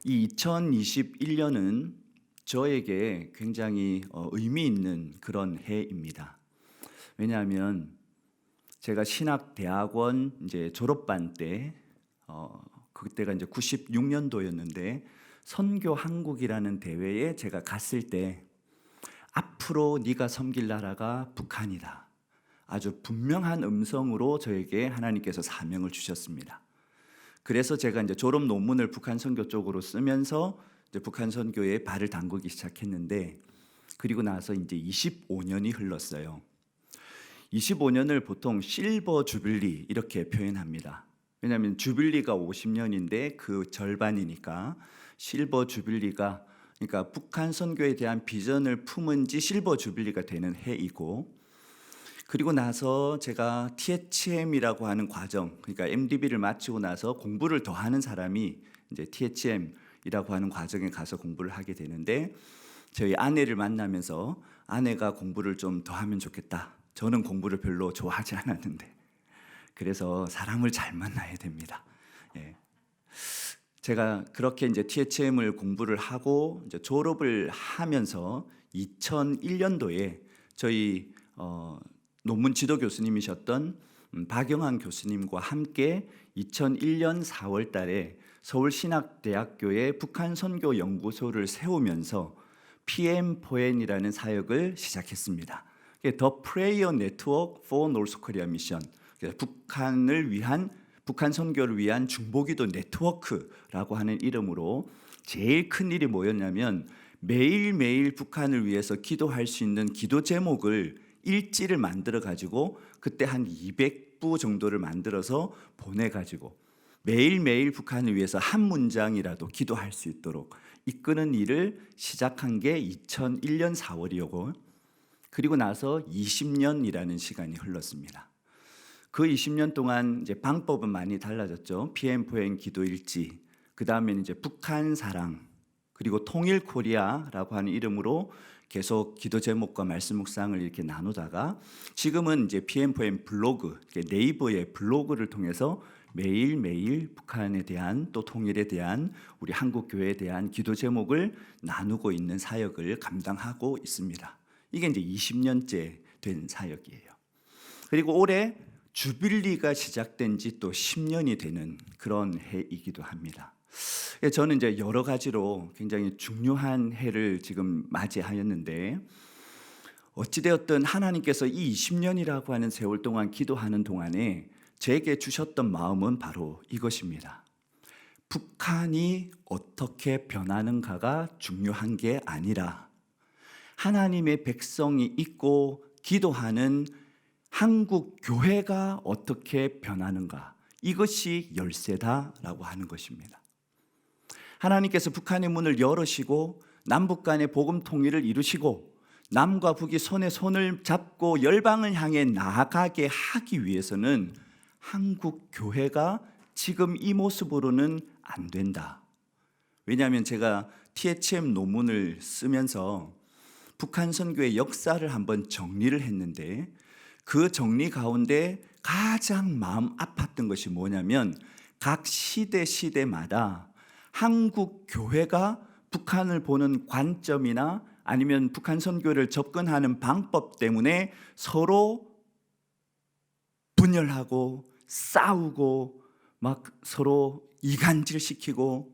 이 2021년은 저에게 굉장히 의미 있는 그런 해입니다. 왜냐하면 제가 신학대학원 이제 졸업반 때 그때가 이제 96년도였는데 선교 한국이라는 대회에 제가 갔을 때 앞으로 네가 섬길 나라가 북한이다. 아주 분명한 음성으로 저에게 하나님께서 사명을 주셨습니다. 그래서 제가 이제 졸업 논문을 북한 선교 쪽으로 쓰면서 이제 북한 선교에 발을 담그기 시작했는데, 그리고 나서 이제 25년이 흘렀어요. 25년을 보통 실버 주빌리 이렇게 표현합니다. 왜냐하면 주빌리가 50년인데 그 절반이니까 실버 주빌리가, 그러니까 북한 선교에 대한 비전을 품은 지 실버 주빌리가 되는 해이고, 그리고 나서 제가 THM이라고 하는 과정, 그러니까 MDB를 마치고 나서 공부를 더 하는 사람이 이제 THM이라고 하는 과정에 가서 공부를 하게 되는데, 저희 아내를 만나면서 아내가 공부를 좀 더 하면 좋겠다. 저는 공부를 별로 좋아하지 않았는데, 그래서 사람을 잘 만나야 됩니다. 예. 제가 그렇게 이제 THM을 공부를 하고 이제 졸업을 하면서 2001년도에 저희 논문 지도 교수님이셨던 박영환 교수님과 함께 2001년 4월 달에 서울신학대학교에 북한 선교 연구소를 세우면서 PM4N이라는 사역을 시작했습니다. The Prayer Network for North Korea Mission, 북한 선교를 위한 중보기도 네트워크라고 하는 이름으로 제일 큰 일이 뭐였냐면, 매일매일 북한을 위해서 기도할 수 있는 기도 제목을 일지를 만들어 가지고 그때 한 200부 정도를 만들어서 보내 가지고 매일매일 북한을 위해서 한 문장이라도 기도할 수 있도록 이끄는 일을 시작한 게 2001년 4월이었고, 그리고 나서 20년이라는 시간이 흘렀습니다. 그 20년 동안 이제 방법은 많이 달라졌죠. PM4N 기도 일지, 그 다음에는 이제 북한 사랑, 그리고 통일 코리아라고 하는 이름으로 계속 기도 제목과 말씀 묵상을 이렇게 나누다가, 지금은 이제 PM4N 블로그, 네이버의 블로그를 통해서 매일매일 북한에 대한, 또 통일에 대한, 우리 한국 교회에 대한 기도 제목을 나누고 있는 사역을 감당하고 있습니다. 이게 이제 20년째 된 사역이에요. 그리고 올해 주빌리가 시작된 지 또 10년이 되는 그런 해이기도 합니다. 저는 이제 여러 가지로 굉장히 중요한 해를 지금 맞이하였는데, 어찌되었든 하나님께서 이 20년이라고 하는 세월 동안 기도하는 동안에 제게 주셨던 마음은 바로 이것입니다. 북한이 어떻게 변하는가가 중요한 게 아니라 하나님의 백성이 있고 기도하는 한국 교회가 어떻게 변하는가, 이것이 열쇠다라고 하는 것입니다. 하나님께서 북한의 문을 열으시고 남북 간의 복음 통일을 이루시고 남과 북이 손에 손을 잡고 열방을 향해 나아가게 하기 위해서는 한국 교회가 지금 이 모습으로는 안 된다. 왜냐하면 제가 THM 논문을 쓰면서 북한 선교의 역사를 한번 정리를 했는데, 그 정리 가운데 가장 마음 아팠던 것이 뭐냐면, 각 시대마다 한국 교회가 북한을 보는 관점이나 아니면 북한 선교를 접근하는 방법 때문에 서로 분열하고 싸우고 막 서로 이간질시키고,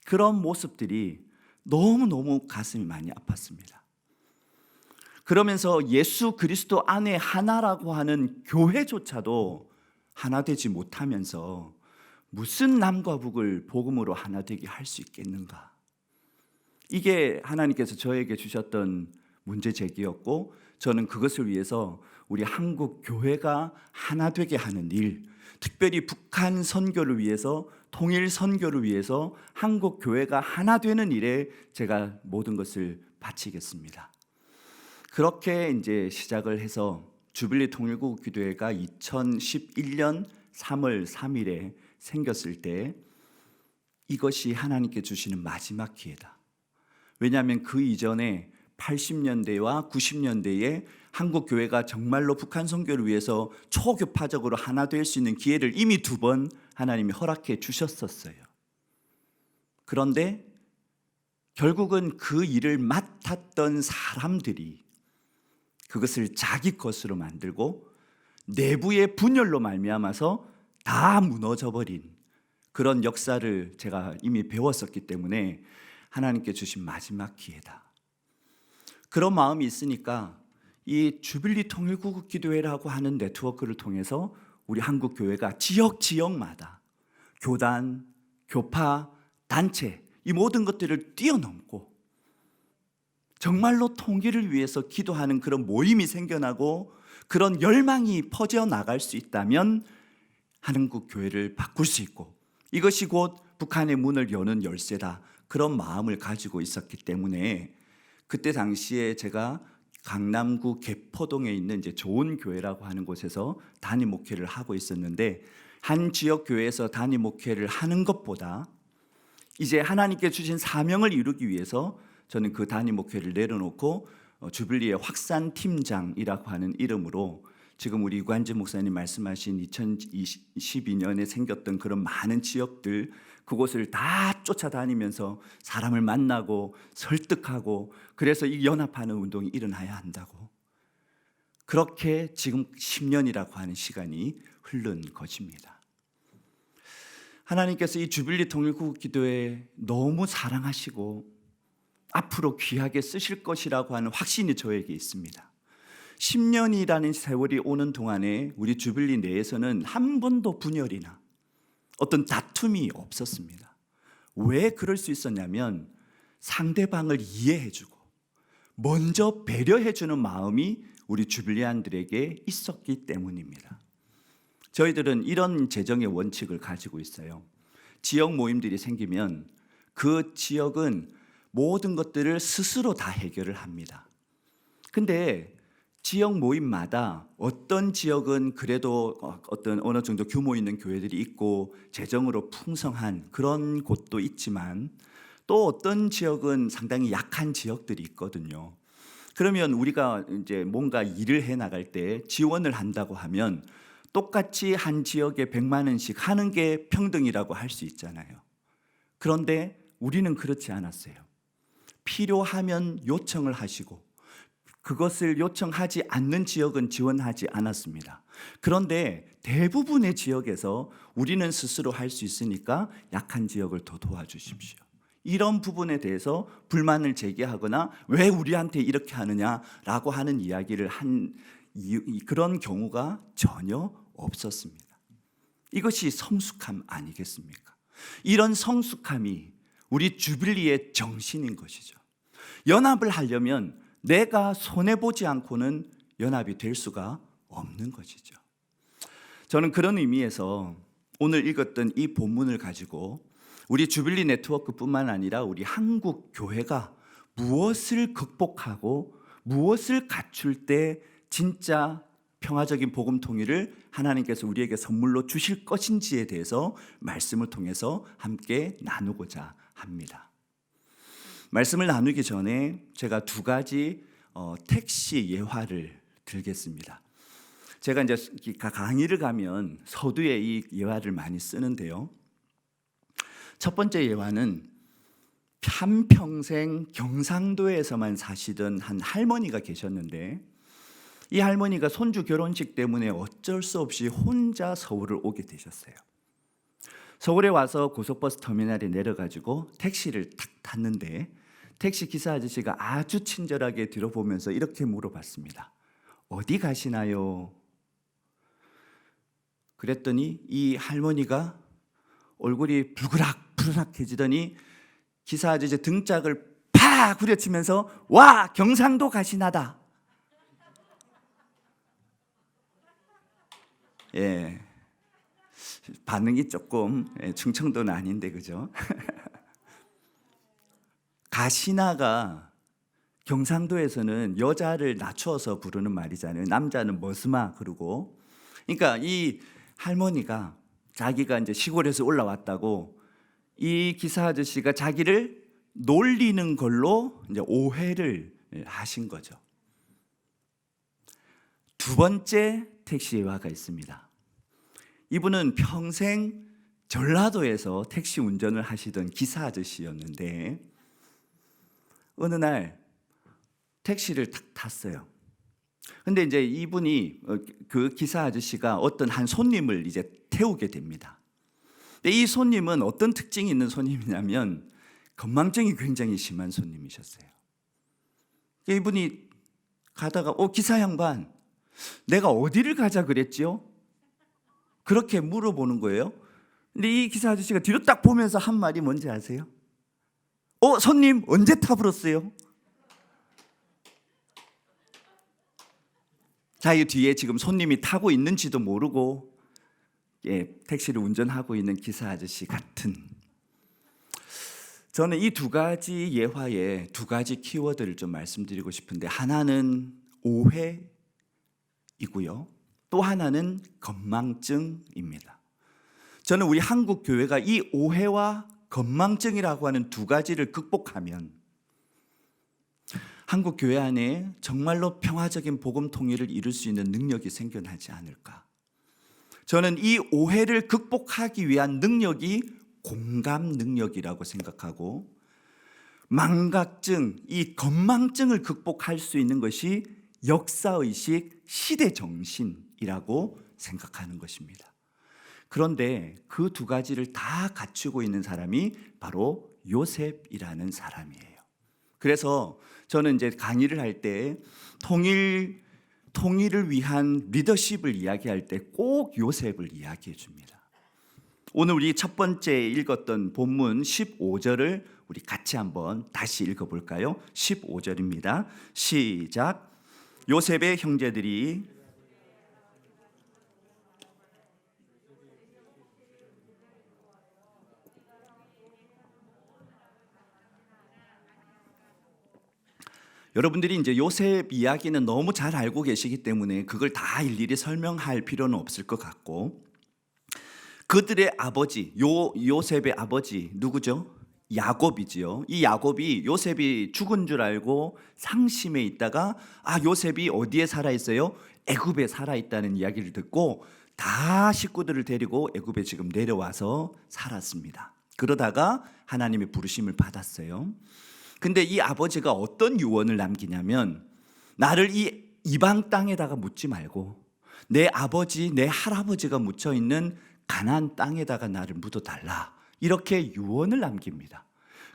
그런 모습들이 너무너무 가슴이 많이 아팠습니다. 그러면서 예수 그리스도 안에 하나라고 하는 교회조차도 하나 되지 못하면서 무슨 남과 북을 복음으로 하나 되게 할 수 있겠는가? 이게 하나님께서 저에게 주셨던 문제 제기였고, 저는 그것을 위해서 우리 한국 교회가 하나 되게 하는 일, 특별히 북한 선교를 위해서, 통일 선교를 위해서 한국 교회가 하나 되는 일에 제가 모든 것을 바치겠습니다. 그렇게 이제 시작을 해서 주빌리 통일국 기도회가 2011년 3월 3일에 생겼을 때 이것이 하나님께 주시는 마지막 기회다. 왜냐하면 그 이전에 80년대와 90년대에 한국 교회가 정말로 북한 선교를 위해서 초교파적으로 하나 될 수 있는 기회를 이미 2번 하나님이 허락해 주셨었어요. 그런데 결국은 그 일을 맡았던 사람들이 그것을 자기 것으로 만들고 내부의 분열로 말미암아서 다 무너져 버린 그런 역사를 제가 이미 배웠었기 때문에 하나님께 주신 마지막 기회다. 그런 마음이 있으니까 이 주빌리 통일구국 기도회라고 하는 네트워크를 통해서 우리 한국 교회가 지역마다 교단, 교파, 단체 이 모든 것들을 뛰어넘고 정말로 통일을 위해서 기도하는 그런 모임이 생겨나고 그런 열망이 퍼져나갈 수 있다면 한국 교회를 바꿀 수 있고 이것이 곧 북한의 문을 여는 열쇠다. 그런 마음을 가지고 있었기 때문에 그때 당시에 제가 강남구 개포동에 있는 이제 좋은 교회라고 하는 곳에서 단임 목회를 하고 있었는데 한 지역 교회에서 단임 목회를 하는 것보다 이제 하나님께 주신 사명을 이루기 위해서 저는 그 단임 목회를 내려놓고 주빌리의 확산 팀장이라고 하는 이름으로 지금 우리 유관진 목사님 말씀하신 2022년에 생겼던 그런 많은 지역들 그곳을 다 쫓아다니면서 사람을 만나고 설득하고 그래서 이 연합하는 운동이 일어나야 한다고 그렇게 지금 10년이라고 하는 시간이 흐른 것입니다. 하나님께서 이 주빌리 통일구국 기도회 너무 사랑하시고 앞으로 귀하게 쓰실 것이라고 하는 확신이 저에게 있습니다. 10년이라는 세월이 오는 동안에 우리 주빌리 내에서는 한 번도 분열이나 어떤 다툼이 없었습니다. 왜 그럴 수 있었냐면 상대방을 이해해주고 먼저 배려해주는 마음이 우리 주빌리안들에게 있었기 때문입니다. 저희들은 이런 재정의 원칙을 가지고 있어요. 지역 모임들이 생기면 그 지역은 모든 것들을 스스로 다 해결을 합니다. 근데 지역 모임마다 어떤 지역은 그래도 어떤 어느 정도 규모 있는 교회들이 있고 재정으로 풍성한 그런 곳도 있지만 또 어떤 지역은 상당히 약한 지역들이 있거든요. 그러면 우리가 이제 뭔가 일을 해 나갈 때 지원을 한다고 하면 똑같이 한 지역에 100만 원씩 하는 게 평등이라고 할 수 있잖아요. 그런데 우리는 그렇지 않았어요. 필요하면 요청을 하시고 그것을 요청하지 않는 지역은 지원하지 않았습니다. 그런데 대부분의 지역에서 우리는 스스로 할 수 있으니까 약한 지역을 더 도와주십시오. 이런 부분에 대해서 불만을 제기하거나 왜 우리한테 이렇게 하느냐라고 하는 이야기를 한 그런 경우가 전혀 없었습니다. 이것이 성숙함 아니겠습니까? 이런 성숙함이 우리 주빌리의 정신인 것이죠. 연합을 하려면 내가 손해보지 않고는 연합이 될 수가 없는 것이죠. 저는 그런 의미에서 오늘 읽었던 이 본문을 가지고 우리 주빌리 네트워크뿐만 아니라 우리 한국 교회가 무엇을 극복하고 무엇을 갖출 때 진짜 평화적인 복음 통일을 하나님께서 우리에게 선물로 주실 것인지에 대해서 말씀을 통해서 함께 나누고자 합니다. 말씀을 나누기 전에 제가 두 가지 택시 예화를 들겠습니다. 제가 이제 강의를 가면 서두에 이 예화를 많이 쓰는데요. 첫 번째 예화는 한평생 경상도에서만 사시던 한 할머니가 계셨는데 이 할머니가 손주 결혼식 때문에 어쩔 수 없이 혼자 서울을 오게 되셨어요. 서울에 와서 고속버스 터미널에 내려가지고 택시를 탁 탔는데 택시 기사 아저씨가 아주 친절하게 들어보면서 이렇게 물어봤습니다. 어디 가시나요? 그랬더니 이 할머니가 얼굴이 불그락해지더니 기사 아저씨 등짝을 팍 후려치면서 와 경상도 가시나다. 예, 반응이 조금 충청도는 아닌데 그죠? 가시나가 경상도에서는 여자를 낮추어서 부르는 말이잖아요. 남자는 머스마 그러고. 그러니까 이 할머니가 자기가 이제 시골에서 올라왔다고 이 기사 아저씨가 자기를 놀리는 걸로 이제 오해를 하신 거죠. 두 번째 택시 예화가 있습니다. 이분은 평생 전라도에서 택시 운전을 하시던 기사 아저씨였는데 어느 날 택시를 탁 탔어요. 근데 이제 이분이 그 기사 아저씨가 어떤 한 손님을 이제 태우게 됩니다. 근데 이 손님은 어떤 특징이 있는 손님이냐면 건망증이 굉장히 심한 손님이셨어요. 이분이 가다가 기사 양반, 내가 어디를 가자 그랬지요? 그렇게 물어보는 거예요. 근데 이 기사 아저씨가 뒤로 딱 보면서 한 말이 뭔지 아세요? 손님 언제 타버렸어요? 자, 이 뒤에 지금 손님이 타고 있는지도 모르고 택시를 운전하고 있는 기사 아저씨 같은. 저는 이 두 가지 예화에 두 가지 키워드를 좀 말씀드리고 싶은데, 하나는 오해이고요, 또 하나는 건망증입니다. 저는 우리 한국 교회가 이 오해와 건망증이라고 하는 두 가지를 극복하면 한국 교회 안에 정말로 평화적인 복음 통일을 이룰 수 있는 능력이 생겨나지 않을까. 저는 이 오해를 극복하기 위한 능력이 공감 능력이라고 생각하고, 망각증, 이 건망증을 극복할 수 있는 것이 역사의식, 시대정신이라고 생각하는 것입니다. 그런데 그 두 가지를 다 갖추고 있는 사람이 바로 요셉이라는 사람이에요. 그래서 저는 이제 강의를 할 때 통일을 위한 리더십을 이야기할 때 꼭 요셉을 이야기해 줍니다. 오늘 우리 첫 번째 읽었던 본문 15절을 우리 같이 한번 다시 읽어볼까요? 15절입니다. 시작. 요셉의 형제들이 여러분들이 이제 요셉 이야기는 너무 잘 알고 계시기 때문에 그걸 다 일일이 설명할 필요는 없을 것 같고, 그들의 아버지, 요셉의 아버지 누구죠? 야곱이지요. 이 야곱이 요셉이 죽은 줄 알고 상심에 있다가 요셉이 어디에 살아 있어요? 애굽에 살아 있다는 이야기를 듣고 다 식구들을 데리고 애굽에 지금 내려와서 살았습니다. 그러다가 하나님의 부르심을 받았어요. 근데 이 아버지가 어떤 유언을 남기냐면, 나를 이 이방 땅에다가 묻지 말고 내 아버지, 내 할아버지가 묻혀 있는 가나안 땅에다가 나를 묻어달라, 이렇게 유언을 남깁니다.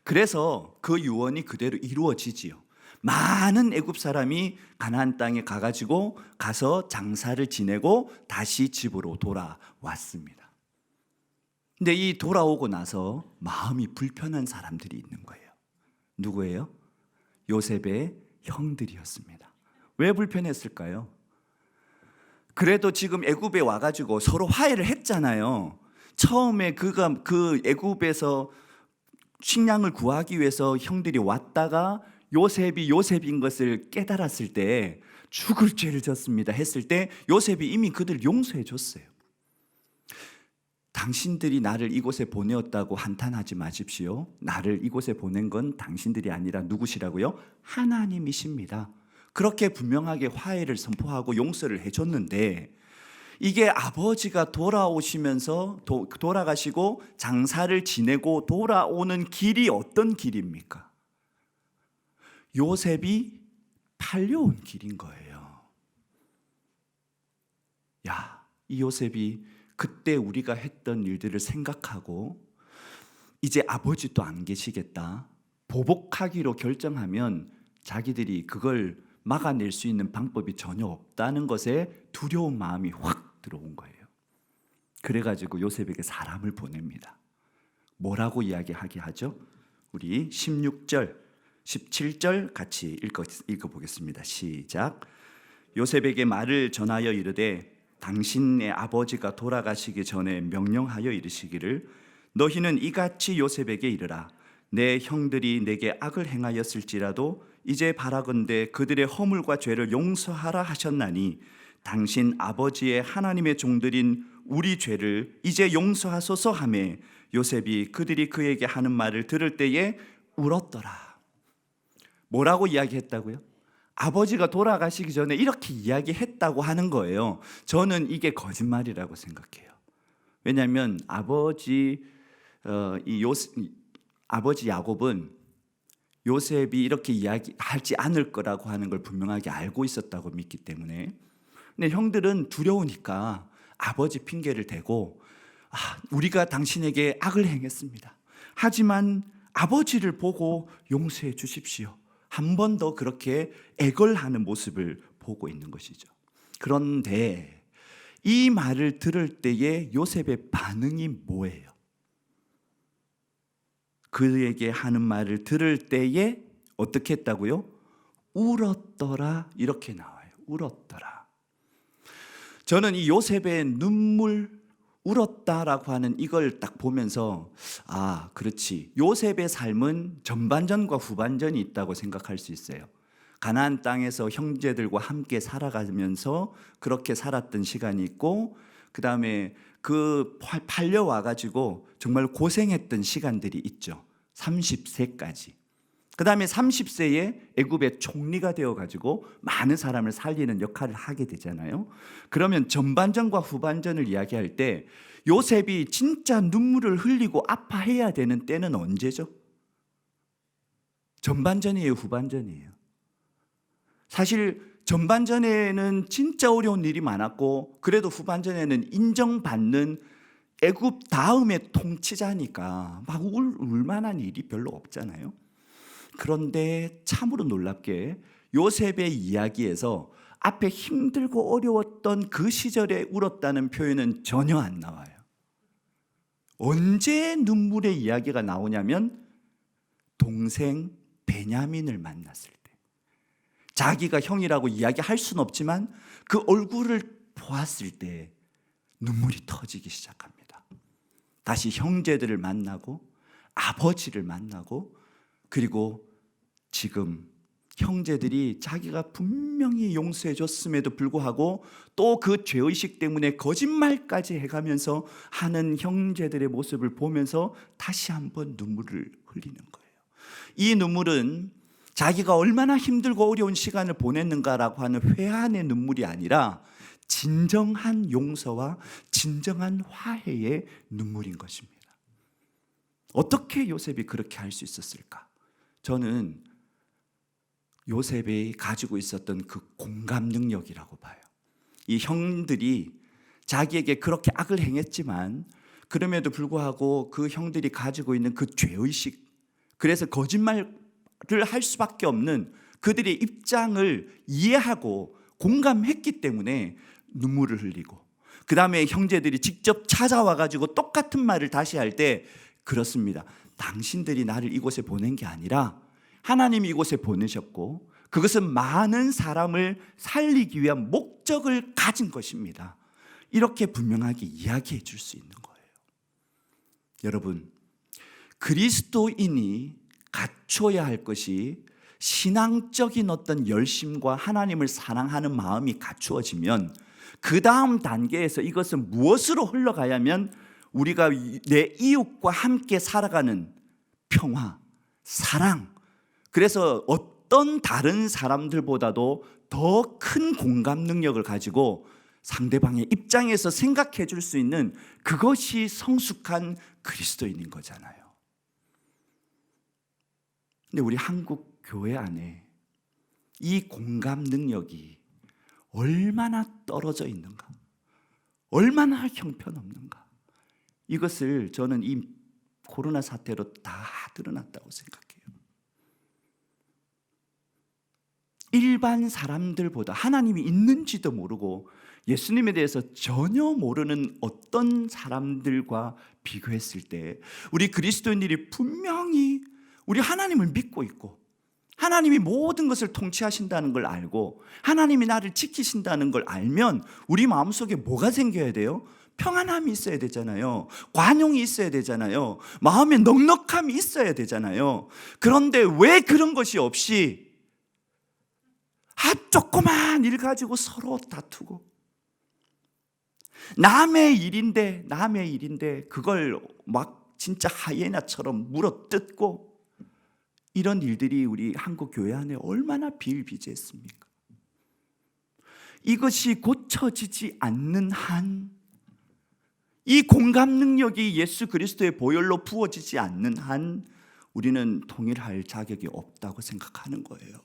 그래서 그 유언이 그대로 이루어지지요. 많은 애굽 사람이 가나안 땅에 가서 장사를 지내고 다시 집으로 돌아왔습니다. 근데 이 돌아오고 나서 마음이 불편한 사람들이 있는 거예요. 누구예요? 요셉의 형들이었습니다. 왜 불편했을까요? 그래도 지금 애굽에 와가지고 서로 화해를 했잖아요. 처음에 그 애굽에서 식량을 구하기 위해서 형들이 왔다가 요셉이 요셉인 것을 깨달았을 때 죽을 죄를 졌습니다 했을 때 요셉이 이미 그들을 용서해 줬어요. 당신들이 나를 이곳에 보내었다고 한탄하지 마십시오. 나를 이곳에 보낸 건 당신들이 아니라 누구시라고요? 하나님이십니다. 그렇게 분명하게 화해를 선포하고 용서를 해줬는데, 이게 아버지가 돌아오시면서 돌아가시고 장사를 지내고 돌아오는 길이 어떤 길입니까? 요셉이 팔려온 길인 거예요. 이 요셉이 그때 우리가 했던 일들을 생각하고 이제 아버지도 안 계시겠다, 보복하기로 결정하면 자기들이 그걸 막아낼 수 있는 방법이 전혀 없다는 것에 두려운 마음이 확 들어온 거예요. 그래가지고 요셉에게 사람을 보냅니다. 뭐라고 이야기하게 하죠? 우리 16절, 17절 같이 읽어보겠습니다. 시작. 요셉에게 말을 전하여 이르되 당신의 아버지가 돌아가시기 전에 명령하여 이르시기를, 너희는 이같이 요셉에게 이르라. 내 형들이 내게 악을 행하였을지라도 이제 바라건대 그들의 허물과 죄를 용서하라 하셨나니, 당신 아버지의 하나님의 종들인 우리 죄를 이제 용서하소서 하매, 요셉이 그들이 그에게 하는 말을 들을 때에 울었더라. 뭐라고 이야기했다고요? 아버지가 돌아가시기 전에 이렇게 이야기했다고 하는 거예요. 저는 이게 거짓말이라고 생각해요. 왜냐하면 아버지 야곱은 요셉이 이렇게 이야기하지 않을 거라고 하는 걸 분명하게 알고 있었다고 믿기 때문에. 근데 형들은 두려우니까 아버지 핑계를 대고 우리가 당신에게 악을 행했습니다. 하지만 아버지를 보고 용서해 주십시오. 한 번 더 그렇게 애걸하는 모습을 보고 있는 것이죠. 그런데 이 말을 들을 때에 요셉의 반응이 뭐예요? 그에게 하는 말을 들을 때에 어떻게 했다고요? 울었더라, 이렇게 나와요. 울었더라. 저는 이 요셉의 눈물, 울었다라고 하는 이걸 딱 보면서 그렇지, 요셉의 삶은 전반전과 후반전이 있다고 생각할 수 있어요. 가나안 땅에서 형제들과 함께 살아가면서 그렇게 살았던 시간이 있고, 그 다음에 팔려와 가지고 정말 고생했던 시간들이 있죠. 30세까지. 그 다음에 30세에 애굽의 총리가 되어가지고 많은 사람을 살리는 역할을 하게 되잖아요. 그러면 전반전과 후반전을 이야기할 때 요셉이 진짜 눈물을 흘리고 아파해야 되는 때는 언제죠? 전반전이에요, 후반전이에요? 사실 전반전에는 진짜 어려운 일이 많았고, 그래도 후반전에는 인정받는 애굽 다음의 통치자니까 막 울만한 일이 별로 없잖아요. 그런데 참으로 놀랍게 요셉의 이야기에서 앞에 힘들고 어려웠던 그 시절에 울었다는 표현은 전혀 안 나와요. 언제 눈물의 이야기가 나오냐면 동생 베냐민을 만났을 때. 자기가 형이라고 이야기할 수는 없지만 그 얼굴을 보았을 때 눈물이 터지기 시작합니다. 다시 형제들을 만나고 아버지를 만나고, 그리고 지금 형제들이 자기가 분명히 용서해 줬음에도 불구하고 또 그 죄의식 때문에 거짓말까지 해가면서 하는 형제들의 모습을 보면서 다시 한번 눈물을 흘리는 거예요. 이 눈물은 자기가 얼마나 힘들고 어려운 시간을 보냈는가라고 하는 회한의 눈물이 아니라 진정한 용서와 진정한 화해의 눈물인 것입니다. 어떻게 요셉이 그렇게 할 수 있었을까? 저는 요셉이 가지고 있었던 그 공감 능력이라고 봐요. 이 형들이 자기에게 그렇게 악을 행했지만 그럼에도 불구하고 그 형들이 가지고 있는 그 죄의식, 그래서 거짓말을 할 수밖에 없는 그들의 입장을 이해하고 공감했기 때문에 눈물을 흘리고, 그 다음에 형제들이 직접 찾아와 가지고 똑같은 말을 다시 할 때, 그렇습니다, 당신들이 나를 이곳에 보낸 게 아니라 하나님이 이곳에 보내셨고 그것은 많은 사람을 살리기 위한 목적을 가진 것입니다. 이렇게 분명하게 이야기해 줄 수 있는 거예요. 여러분, 그리스도인이 갖춰야 할 것이 신앙적인 어떤 열심과 하나님을 사랑하는 마음이 갖추어지면 그 다음 단계에서 이것은 무엇으로 흘러가야 하면 우리가 내 이웃과 함께 살아가는 평화, 사랑, 그래서 어떤 다른 사람들보다도 더 큰 공감 능력을 가지고 상대방의 입장에서 생각해 줄 수 있는 그것이 성숙한 그리스도인인 거잖아요. 근데 우리 한국 교회 안에 이 공감 능력이 얼마나 떨어져 있는가, 얼마나 형편없는가, 이것을 저는 이 코로나 사태로 다 드러났다고 생각해요. 일반 사람들보다 하나님이 있는지도 모르고 예수님에 대해서 전혀 모르는 어떤 사람들과 비교했을 때 우리 그리스도인들이 분명히 우리 하나님을 믿고 있고 하나님이 모든 것을 통치하신다는 걸 알고 하나님이 나를 지키신다는 걸 알면 우리 마음속에 뭐가 생겨야 돼요? 평안함이 있어야 되잖아요. 관용이 있어야 되잖아요. 마음에 넉넉함이 있어야 되잖아요. 그런데 왜 그런 것이 없이 조그만 일 가지고 서로 다투고 남의 일인데 그걸 막 진짜 하이에나처럼 물어뜯고, 이런 일들이 우리 한국 교회 안에 얼마나 비일비재했습니까? 이것이 고쳐지지 않는 한 이 공감 능력이 예수 그리스도의 보혈로 부어지지 않는 한 우리는 통일할 자격이 없다고 생각하는 거예요.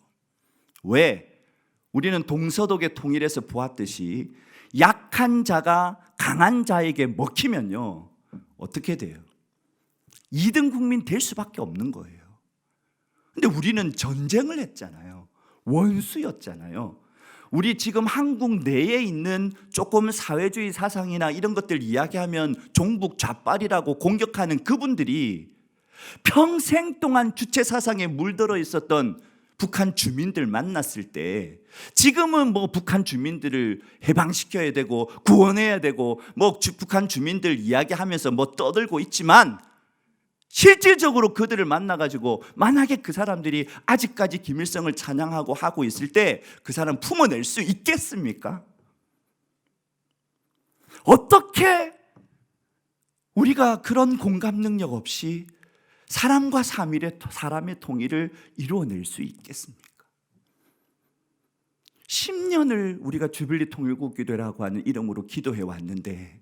왜? 우리는 동서독의 통일에서 보았듯이 약한 자가 강한 자에게 먹히면요, 어떻게 돼요? 2등 국민 될 수밖에 없는 거예요. 근데 우리는 전쟁을 했잖아요. 원수였잖아요. 우리 지금 한국 내에 있는 조금 사회주의 사상이나 이런 것들 이야기하면 종북 좌빨이라고 공격하는 그분들이 평생 동안 주체 사상에 물들어 있었던 북한 주민들 만났을 때 지금은 뭐 북한 주민들을 해방시켜야 되고 구원해야 되고 뭐 북한 주민들 이야기하면서 뭐 떠들고 있지만 실질적으로 그들을 만나가지고 만약에 그 사람들이 아직까지 김일성을 찬양하고 하고 있을 때 그 사람 품어낼 수 있겠습니까? 어떻게 우리가 그런 공감 능력 없이 사람과 사람의 통일을 이루어낼 수 있겠습니까? 10년을 우리가 주빌리 통일국기도라고 하는 이름으로 기도해 왔는데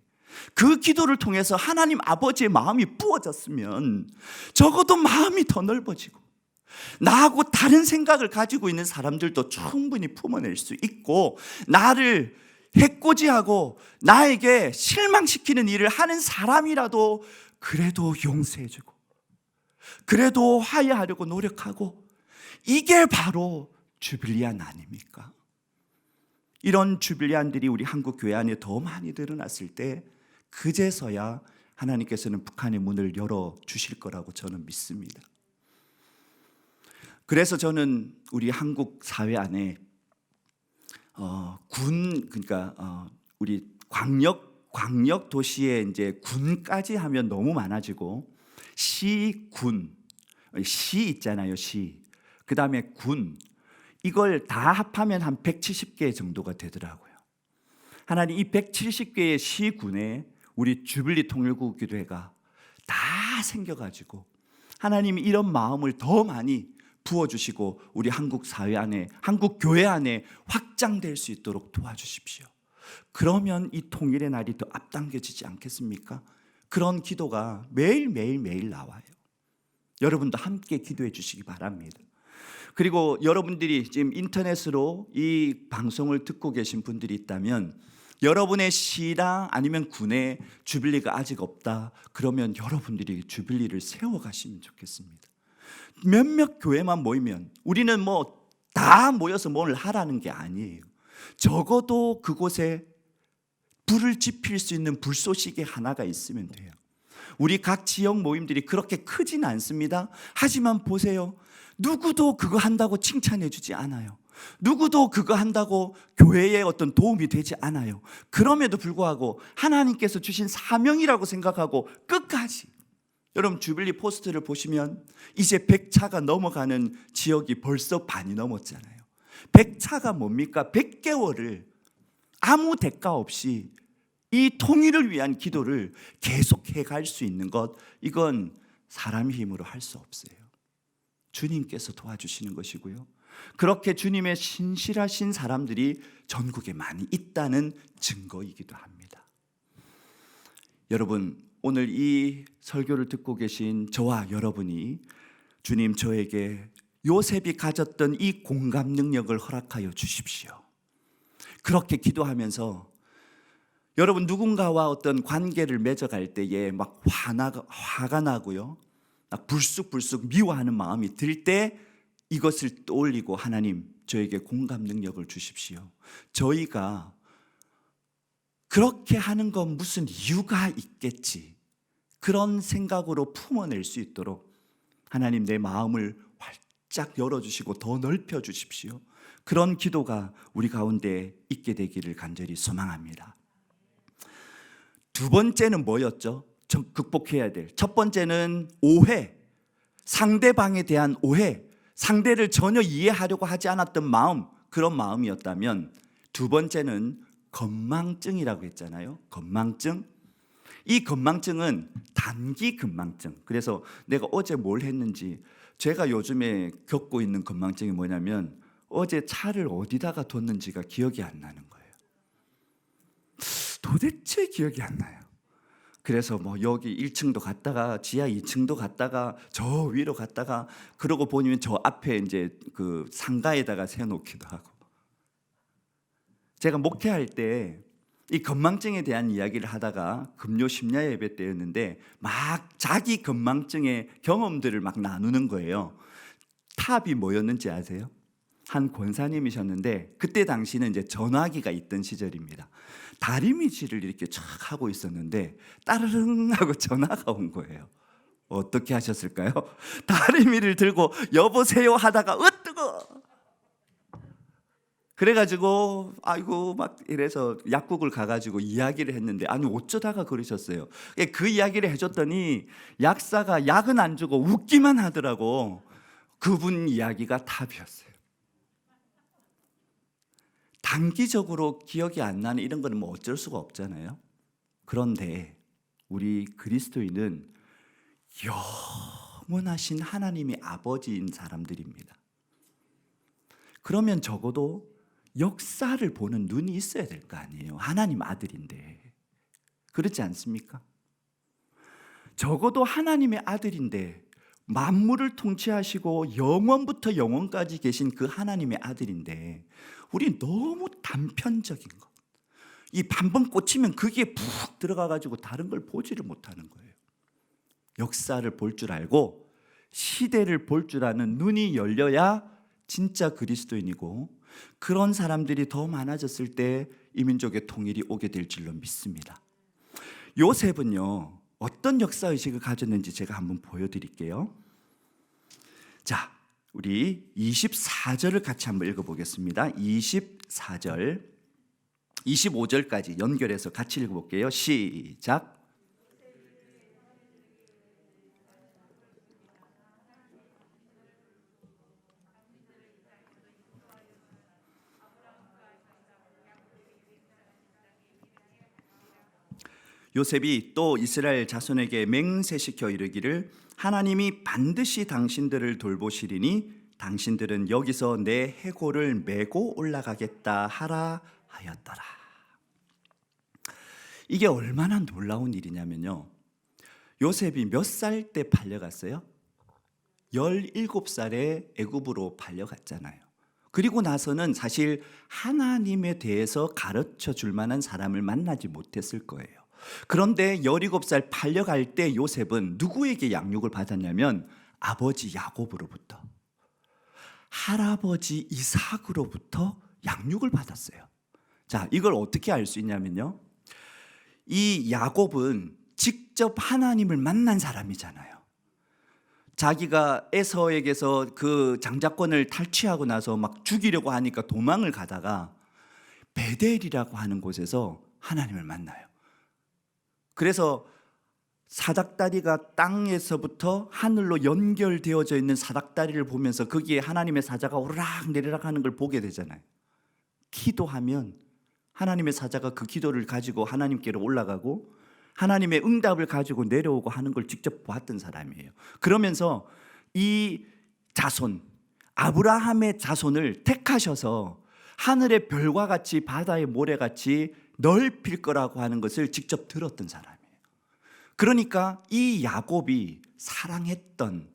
그 기도를 통해서 하나님 아버지의 마음이 부어졌으면 적어도 마음이 더 넓어지고 나하고 다른 생각을 가지고 있는 사람들도 충분히 품어낼 수 있고 나를 해코지하고 나에게 실망시키는 일을 하는 사람이라도 그래도 용서해주고 그래도 화해하려고 노력하고 이게 바로 주빌리안 아닙니까? 이런 주빌리안들이 우리 한국 교회 안에 더 많이 드러났을 때 그제서야 하나님께서는 북한의 문을 열어주실 거라고 저는 믿습니다. 그래서 저는 우리 한국 사회 안에 우리 광역 도시에 이제 군까지 하면 너무 많아지고 시 있잖아요. 시. 그다음에 군. 이걸 다 합하면 한 170개 정도가 되더라고요. 하나님 이 170개의 시군에 우리 주빌리 통일국기도회가 다 생겨가지고 하나님이 이런 마음을 더 많이 부어주시고 우리 한국 사회 안에 한국 교회 안에 확장될 수 있도록 도와주십시오. 그러면 이 통일의 날이 더 앞당겨지지 않겠습니까? 그런 기도가 매일 나와요. 여러분도 함께 기도해 주시기 바랍니다. 그리고 여러분들이 지금 인터넷으로 이 방송을 듣고 계신 분들이 있다면 여러분의 시나 아니면 군에 주빌리가 아직 없다 그러면 여러분들이 주빌리를 세워가시면 좋겠습니다. 몇몇 교회만 모이면 우리는 뭐 다 모여서 뭘 하라는 게 아니에요. 적어도 그곳에 불을 지필 수 있는 불쏘시개 하나가 있으면 돼요. 우리 각 지역 모임들이 그렇게 크진 않습니다. 하지만 보세요. 누구도 그거 한다고 칭찬해 주지 않아요. 누구도 그거 한다고 교회에 어떤 도움이 되지 않아요. 그럼에도 불구하고 하나님께서 주신 사명이라고 생각하고 끝까지 여러분 주빌리 포스트를 보시면 이제 100차가 넘어가는 지역이 벌써 반이 넘었잖아요. 100차가 뭡니까? 100개월을 아무 대가 없이 이 통일을 위한 기도를 계속해 갈 수 있는 것 이건 사람의 힘으로 할 수 없어요. 주님께서 도와주시는 것이고요. 그렇게 주님의 신실하신 사람들이 전국에 많이 있다는 증거이기도 합니다. 여러분 오늘 이 설교를 듣고 계신 저와 여러분이 주님 저에게 요셉이 가졌던 이 공감 능력을 허락하여 주십시오. 그렇게 기도하면서 여러분 누군가와 어떤 관계를 맺어갈 때에 막 화가 나고요. 불쑥불쑥 미워하는 마음이 들 때 이것을 떠올리고 하나님 저에게 공감 능력을 주십시오. 저희가 그렇게 하는 건 무슨 이유가 있겠지. 그런 생각으로 품어낼 수 있도록 하나님 내 마음을 활짝 열어주시고 더 넓혀주십시오. 그런 기도가 우리 가운데 있게 되기를 간절히 소망합니다. 두 번째는 뭐였죠? 극복해야 될 첫 번째는 오해, 상대방에 대한 오해, 상대를 전혀 이해하려고 하지 않았던 마음, 그런 마음이었다면 두 번째는 건망증이라고 했잖아요. 건망증. 이 건망증은 단기 건망증. 그래서 내가 어제 뭘 했는지 제가 요즘에 겪고 있는 건망증이 뭐냐면 어제 차를 어디다가 뒀는지가 기억이 안 나는 거예요. 도대체 기억이 안 나요. 그래서 뭐 여기 1층도 갔다가 지하 2층도 갔다가 저 위로 갔다가, 그러고 보면 저 앞에 이제 그 상가에다가 세워놓기도 하고. 제가 목회할 때 이 건망증에 대한 이야기를 하다가 금요 심야 예배 때였는데 막 자기 건망증의 경험들을 막 나누는 거예요. 탑이 뭐였는지 아세요? 한 권사님이셨는데 그때 당시는 이제 전화기가 있던 시절입니다. 다리미질을 이렇게 촥 하고 있었는데 따르릉 하고 전화가 온 거예요. 어떻게 하셨을까요? 다리미를 들고 여보세요 하다가 뜨거. 그래가지고 아이고 막 이래서 약국을 가가지고 이야기를 했는데, 아니 어쩌다가 그러셨어요. 그 이야기를 해줬더니 약사가 약은 안 주고 웃기만 하더라고. 그분 이야기가 답이었어요. 단기적으로 기억이 안 나는 이런 거는 뭐 어쩔 수가 없잖아요. 그런데 우리 그리스도인은 영원하신 하나님이 아버지인 사람들입니다. 그러면 적어도 역사를 보는 눈이 있어야 될 거 아니에요. 하나님 아들인데. 그렇지 않습니까? 적어도 하나님의 아들인데, 만물을 통치하시고 영원부터 영원까지 계신 그 하나님의 아들인데 우리 너무 단편적인 것, 이 한 번 꽂히면 그게 푹 들어가가지고 다른 걸 보지를 못하는 거예요. 역사를 볼 줄 알고 시대를 볼 줄 아는 눈이 열려야 진짜 그리스도인이고, 그런 사람들이 더 많아졌을 때 이 민족의 통일이 오게 될 줄로 믿습니다. 요셉은요, 어떤 역사의식을 가졌는지 제가 한번 보여드릴게요. 자, 우리 24절을 같이 한번 읽어보겠습니다. 24절, 25절까지 연결해서 같이 읽어볼게요. 시작. 요셉이 또 이스라엘 자손에게 맹세시켜 이르기를 하나님이 반드시 당신들을 돌보시리니 당신들은 여기서 내 해골을 메고 올라가겠다 하라 하였더라. 이게 얼마나 놀라운 일이냐면요, 요셉이 몇 살 때 팔려갔어요? 17살에 애굽으로 팔려갔잖아요. 그리고 나서는 사실 하나님에 대해서 가르쳐 줄 만한 사람을 만나지 못했을 거예요. 그런데 17살 팔려갈 때 요셉은 누구에게 양육을 받았냐면 아버지 야곱으로부터, 할아버지 이삭으로부터 양육을 받았어요. 자, 이걸 어떻게 알 수 있냐면요, 이 야곱은 직접 하나님을 만난 사람이잖아요. 자기가 에서에게서 그 장자권을 탈취하고 나서 막 죽이려고 하니까 도망을 가다가 베델이라고 하는 곳에서 하나님을 만나요. 그래서 사닥다리가 땅에서부터 하늘로 연결되어져 있는 사닥다리를 보면서 거기에 하나님의 사자가 오르락 내리락 하는 걸 보게 되잖아요. 기도하면 하나님의 사자가 그 기도를 가지고 하나님께로 올라가고 하나님의 응답을 가지고 내려오고 하는 걸 직접 보았던 사람이에요. 그러면서 이 자손, 아브라함의 자손을 택하셔서 하늘의 별과 같이 바다의 모래같이 넓힐 거라고 하는 것을 직접 들었던 사람이에요. 그러니까 이 야곱이 사랑했던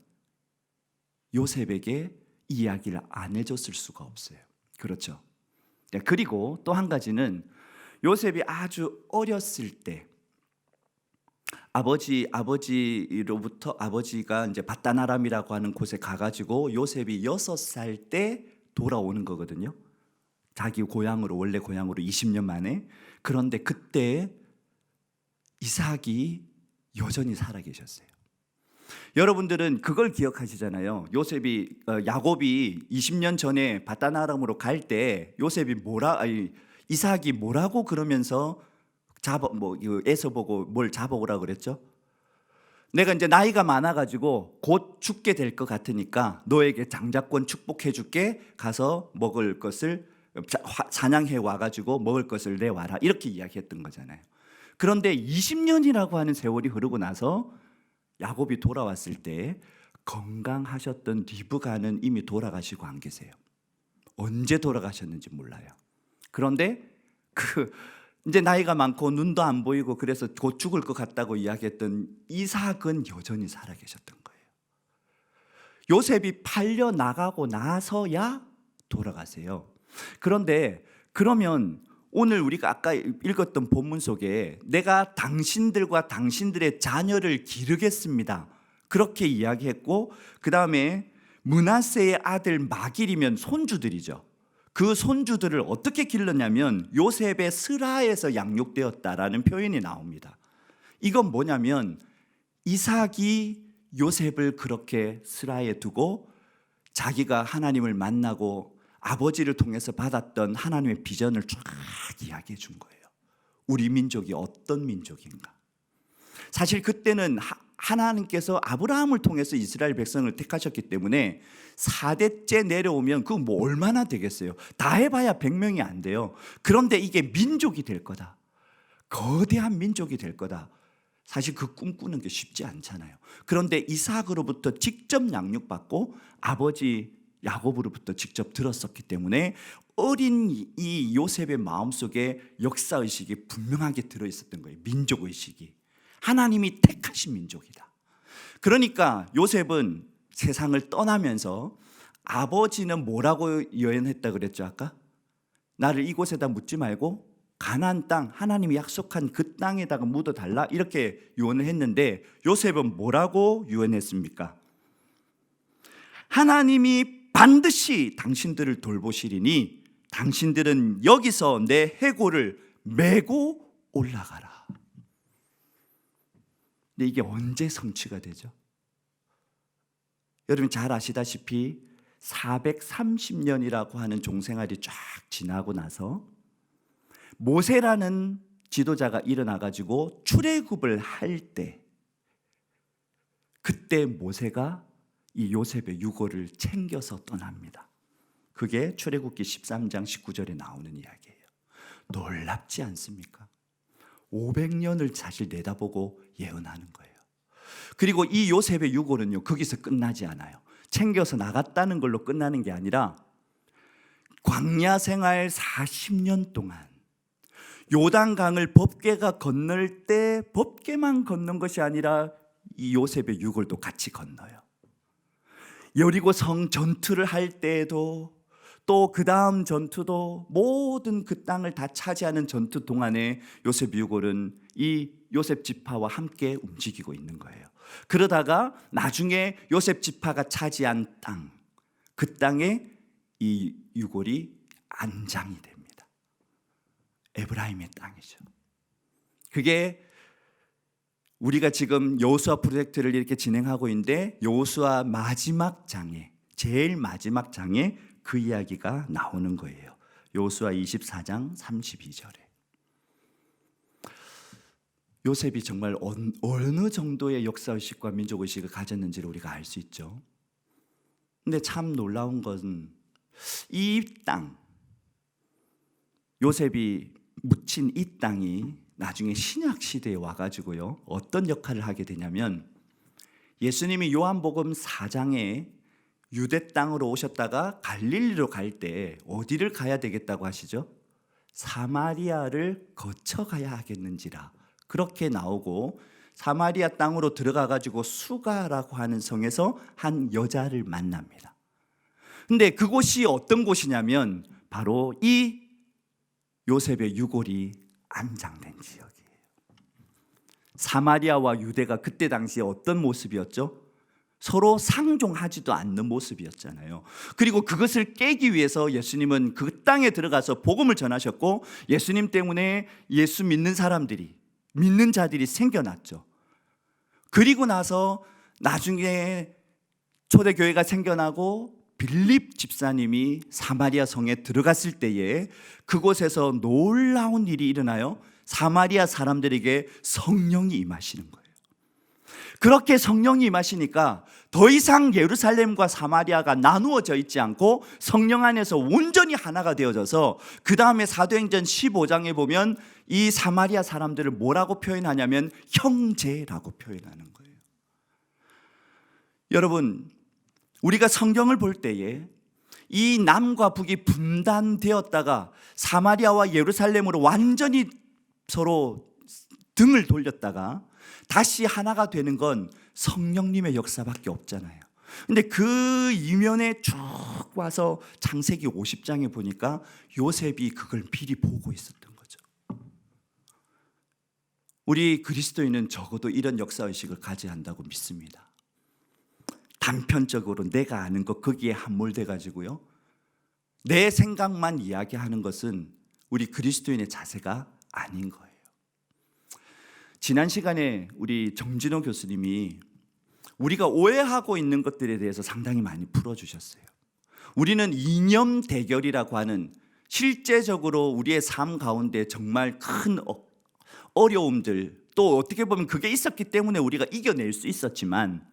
요셉에게 이 이야기를 안 해줬을 수가 없어요. 그렇죠? 그리고 또 한 가지는 요셉이 아주 어렸을 때 아버지로부터, 아버지가 이제 바다나람이라고 하는 곳에 가가지고 요셉이 6살 때 돌아오는 거거든요. 자기 고향으로, 원래 고향으로 20년 만에. 그런데 그때 이삭이 여전히 살아계셨어요. 여러분들은 그걸 기억하시잖아요. 야곱이 20년 전에 바다나람으로 갈 때 이삭이 뭐라고 그러면서 에서 보고 뭘 잡아오라 그랬죠? 내가 이제 나이가 많아가지고 곧 죽게 될 것 같으니까 너에게 장자권 축복해줄게. 가서 먹을 것을 사냥해 와가지고 먹을 것을 내와라. 이렇게 이야기했던 거잖아요. 그런데 20년이라고 하는 세월이 흐르고 나서 야곱이 돌아왔을 때 건강하셨던 리브가는 이미 돌아가시고 안 계세요. 언제 돌아가셨는지 몰라요. 그런데 그 이제 나이가 많고 눈도 안 보이고 그래서 곧 죽을 것 같다고 이야기했던 이삭은 여전히 살아계셨던 거예요. 요셉이 팔려 나가고 나서야 돌아가세요. 그런데 그러면 오늘 우리가 아까 읽었던 본문 속에 내가 당신들과 당신들의 자녀를 기르겠습니다, 그렇게 이야기했고, 그 다음에 므낫세의 아들 마길이면 손주들이죠. 그 손주들을 어떻게 길렀냐면 요셉의 스라에서 양육되었다라는 표현이 나옵니다. 이건 뭐냐면 이삭이 요셉을 그렇게 스라에 두고 자기가 하나님을 만나고 아버지를 통해서 받았던 하나님의 비전을 쫙 이야기해 준 거예요. 우리 민족이 어떤 민족인가. 사실 그때는 하나님께서 아브라함을 통해서 이스라엘 백성을 택하셨기 때문에 4대째 내려오면 그거 뭐 얼마나 되겠어요. 다 해봐야 100명이 안 돼요. 그런데 이게 민족이 될 거다, 거대한 민족이 될 거다, 사실 그 꿈꾸는 게 쉽지 않잖아요. 그런데 이삭으로부터 직접 양육받고 아버지 야곱으로부터 직접 들었었기 때문에 어린 이 요셉의 마음속에 역사의식이 분명하게 들어있었던 거예요. 민족의식이. 하나님이 택하신 민족이다. 그러니까 요셉은 세상을 떠나면서 아버지는 뭐라고 예언했다 그랬죠 아까? 나를 이곳에다 묻지 말고 가나안 땅, 하나님이 약속한 그 땅에다가 묻어달라, 이렇게 유언을 했는데 요셉은 뭐라고 유언했습니까? 하나님이 반드시 당신들을 돌보시리니 당신들은 여기서 내 해골을 메고 올라가라. 근데 이게 언제 성취가 되죠? 여러분 잘 아시다시피 430년이라고 하는 종생활이 쫙 지나고 나서 모세라는 지도자가 일어나가지고 출애굽을 할 때, 그때 모세가 이 요셉의 유고를 챙겨서 떠납니다. 그게 출애굽기 13장 19절에 나오는 이야기예요. 놀랍지 않습니까? 500년을 사실 내다보고 예언하는 거예요. 그리고 이 요셉의 유고는요, 거기서 끝나지 않아요. 챙겨서 나갔다는 걸로 끝나는 게 아니라 광야 생활 40년 동안 요단강을 법궤가 건널 때 법궤만 건넌 것이 아니라 이 요셉의 유골도 같이 건너요. 여리고 성 전투를 할 때에도, 또 그 다음 전투도, 모든 그 땅을 다 차지하는 전투 동안에 요셉 유골은 이 요셉 지파와 함께 움직이고 있는 거예요. 그러다가 나중에 요셉 지파가 차지한 땅, 그 땅에 이 유골이 안장이 됩니다. 에브라임의 땅이죠. 그게 우리가 지금 여호수아 프로젝트를 이렇게 진행하고 있는데 여호수아 마지막 장에, 제일 마지막 장에 그 이야기가 나오는 거예요. 여호수아 24장 32절에. 요셉이 정말 어느 정도의 역사의식과 민족의식을 가졌는지를 우리가 알 수 있죠. 근데 참 놀라운 것은 이 땅, 요셉이 묻힌 이 땅이 나중에 신약 시대에 와가지고요, 어떤 역할을 하게 되냐면, 예수님이 요한복음 4장에 유대 땅으로 오셨다가 갈릴리로 갈 때 어디를 가야 되겠다고 하시죠? 사마리아를 거쳐가야 하겠는지라, 그렇게 나오고, 사마리아 땅으로 들어가가지고 수가라고 하는 성에서 한 여자를 만납니다. 근데 그곳이 어떤 곳이냐면 바로 이 요셉의 유골이 안장된 지역이에요. 사마리아와 유대가 그때 당시에 어떤 모습이었죠? 서로 상종하지도 않는 모습이었잖아요. 그리고 그것을 깨기 위해서 예수님은 그 땅에 들어가서 복음을 전하셨고, 예수님 때문에 예수 믿는 사람들이, 믿는 자들이 생겨났죠. 그리고 나서 나중에 초대교회가 생겨나고 빌립 집사님이 사마리아 성에 들어갔을 때에 그곳에서 놀라운 일이 일어나요. 사마리아 사람들에게 성령이 임하시는 거예요. 그렇게 성령이 임하시니까 더 이상 예루살렘과 사마리아가 나누어져 있지 않고 성령 안에서 온전히 하나가 되어져서, 그 다음에 사도행전 15장에 보면 이 사마리아 사람들을 뭐라고 표현하냐면 형제라고 표현하는 거예요. 여러분, 우리가 성경을 볼 때에 이 남과 북이 분단되었다가 사마리아와 예루살렘으로 완전히 서로 등을 돌렸다가 다시 하나가 되는 건 성령님의 역사밖에 없잖아요. 근데 그 이면에 쭉 와서 창세기 50장에 보니까 요셉이 그걸 미리 보고 있었던 거죠. 우리 그리스도인은 적어도 이런 역사의식을 가져야 한다고 믿습니다. 단편적으로 내가 아는 것 거기에 함몰돼 가지고요, 내 생각만 이야기하는 것은 우리 그리스도인의 자세가 아닌 거예요. 지난 시간에 우리 정진호 교수님이 우리가 오해하고 있는 것들에 대해서 상당히 많이 풀어주셨어요. 우리는 이념 대결이라고 하는 실제적으로 우리의 삶 가운데 정말 큰 어려움들, 또 어떻게 보면 그게 있었기 때문에 우리가 이겨낼 수 있었지만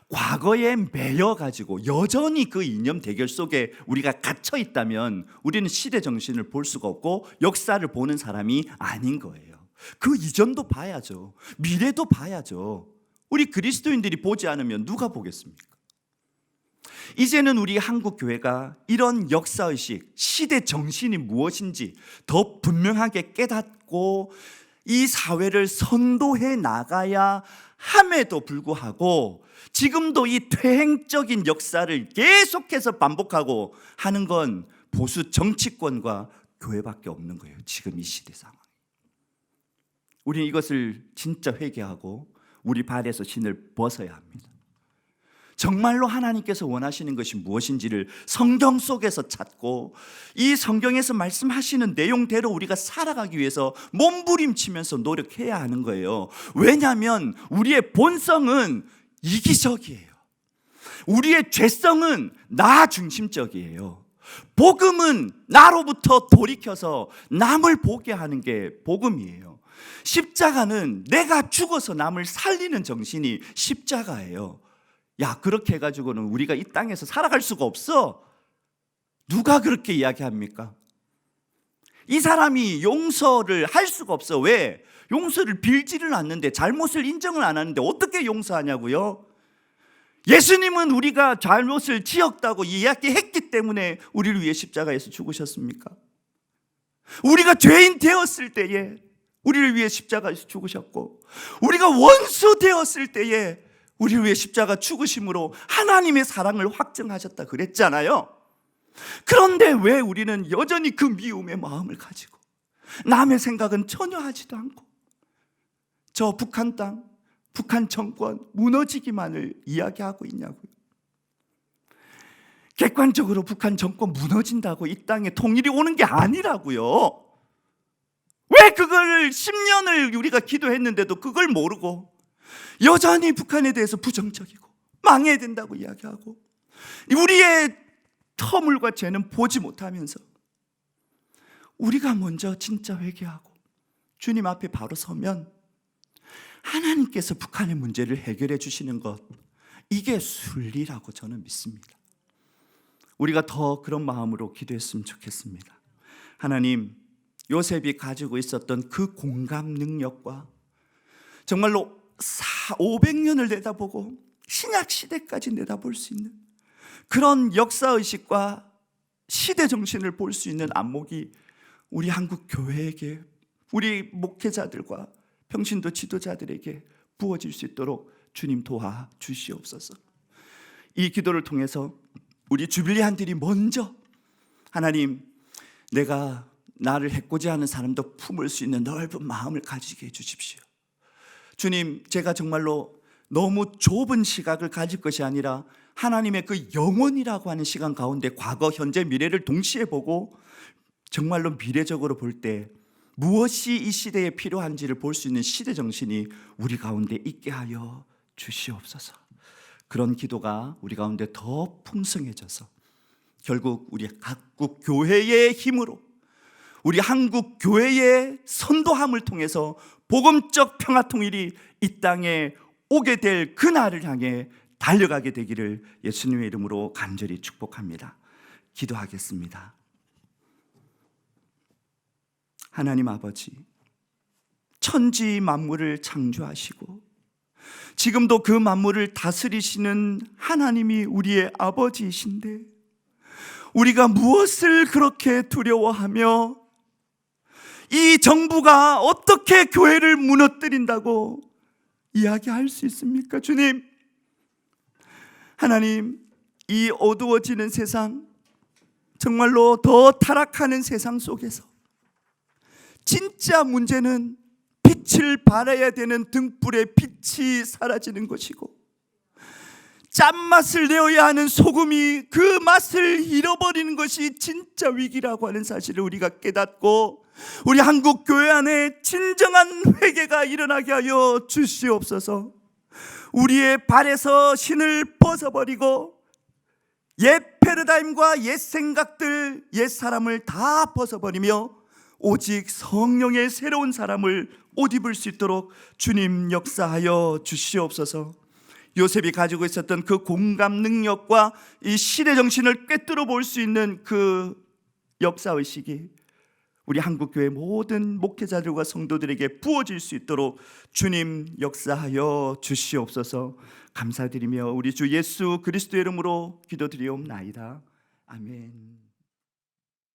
과거에 매여가지고 여전히 그 이념 대결 속에 우리가 갇혀 있다면 우리는 시대 정신을 볼 수가 없고 역사를 보는 사람이 아닌 거예요. 그 이전도 봐야죠. 미래도 봐야죠. 우리 그리스도인들이 보지 않으면 누가 보겠습니까? 이제는 우리 한국 교회가 이런 역사의식, 시대 정신이 무엇인지 더 분명하게 깨닫고 이 사회를 선도해 나가야 함에도 불구하고 지금도 이 퇴행적인 역사를 계속해서 반복하고 하는 건 보수 정치권과 교회밖에 없는 거예요. 지금 이 시대 상황. 우리는 이것을 진짜 회개하고 우리 발에서 신을 벗어야 합니다. 정말로 하나님께서 원하시는 것이 무엇인지를 성경 속에서 찾고 이 성경에서 말씀하시는 내용대로 우리가 살아가기 위해서 몸부림치면서 노력해야 하는 거예요. 왜냐하면 우리의 본성은 이기적이에요. 우리의 죄성은 나 중심적이에요. 복음은 나로부터 돌이켜서 남을 보게 하는 게 복음이에요. 십자가는 내가 죽어서 남을 살리는 정신이 십자가예요. 야, 그렇게 해가지고는 우리가 이 땅에서 살아갈 수가 없어. 누가 그렇게 이야기합니까? 이 사람이 용서를 할 수가 없어. 왜? 용서를 빌지를 않는데, 잘못을 인정을 안 하는데 어떻게 용서하냐고요? 예수님은 우리가 잘못을 지었다고 이야기했기 때문에 우리를 위해 십자가에서 죽으셨습니까? 우리가 죄인 되었을 때에 우리를 위해 십자가에서 죽으셨고, 우리가 원수 되었을 때에 우리를 위해 십자가 죽으심으로 하나님의 사랑을 확증하셨다 그랬잖아요. 그런데 왜 우리는 여전히 그 미움의 마음을 가지고 남의 생각은 전혀 하지도 않고 저 북한 땅, 북한 정권 무너지기만을 이야기하고 있냐고요. 객관적으로 북한 정권 무너진다고 이 땅에 통일이 오는 게 아니라고요. 왜 그걸 10년을 우리가 기도했는데도 그걸 모르고 여전히 북한에 대해서 부정적이고 망해야 된다고 이야기하고 우리의 허물과 죄는 보지 못하면서 우리가 먼저 진짜 회개하고 주님 앞에 바로 서면 하나님께서 북한의 문제를 해결해 주시는 것, 이게 순리라고 저는 믿습니다. 우리가 더 그런 마음으로 기도했으면 좋겠습니다. 하나님, 요셉이 가지고 있었던 그 공감 능력과 정말로 500년을 내다보고 신약 시대까지 내다볼 수 있는 그런 역사의식과 시대 정신을 볼 수 있는 안목이 우리 한국 교회에게, 우리 목회자들과 평신도 지도자들에게 부어질 수 있도록 주님 도와주시옵소서. 이 기도를 통해서 우리 주빌리안들이 먼저 하나님, 내가 나를 해코지 하는 사람도 품을 수 있는 넓은 마음을 가지게 해주십시오. 주님, 제가 정말로 너무 좁은 시각을 가질 것이 아니라 하나님의 그 영원이라고 하는 시간 가운데 과거, 현재, 미래를 동시에 보고 정말로 미래적으로 볼 때 무엇이 이 시대에 필요한지를 볼 수 있는 시대 정신이 우리 가운데 있게 하여 주시옵소서. 그런 기도가 우리 가운데 더 풍성해져서 결국 우리 각국 교회의 힘으로, 우리 한국 교회의 선도함을 통해서 복음적 평화 통일이 이 땅에 오게 될 그날을 향해 달려가게 되기를 예수님의 이름으로 간절히 축복합니다. 기도하겠습니다. 하나님 아버지, 천지 만물을 창조하시고 지금도 그 만물을 다스리시는 하나님이 우리의 아버지이신데 우리가 무엇을 그렇게 두려워하며 이 정부가 어떻게 교회를 무너뜨린다고 이야기할 수 있습니까? 주님, 하나님, 이 어두워지는 세상, 정말로 더 타락하는 세상 속에서 진짜 문제는 빛을 발해야 되는 등불의 빛이 사라지는 것이고, 짠맛을 내어야 하는 소금이 그 맛을 잃어버리는 것이 진짜 위기라고 하는 사실을 우리가 깨닫고, 우리 한국 교회 안에 진정한 회개가 일어나게 하여 주시옵소서. 우리의 발에서 신을 벗어버리고 옛 패러다임과 옛 생각들, 옛 사람을 다 벗어버리며 오직 성령의 새로운 사람을 옷 입을 수 있도록 주님 역사하여 주시옵소서. 요셉이 가지고 있었던 그 공감 능력과 이 시대 정신을 꿰뚫어 볼 수 있는 그 역사의식이 우리 한국교회 모든 목회자들과 성도들에게 부어질 수 있도록 주님 역사하여 주시옵소서. 감사드리며 우리 주 예수 그리스도의 이름으로 기도드리옵나이다. 아멘.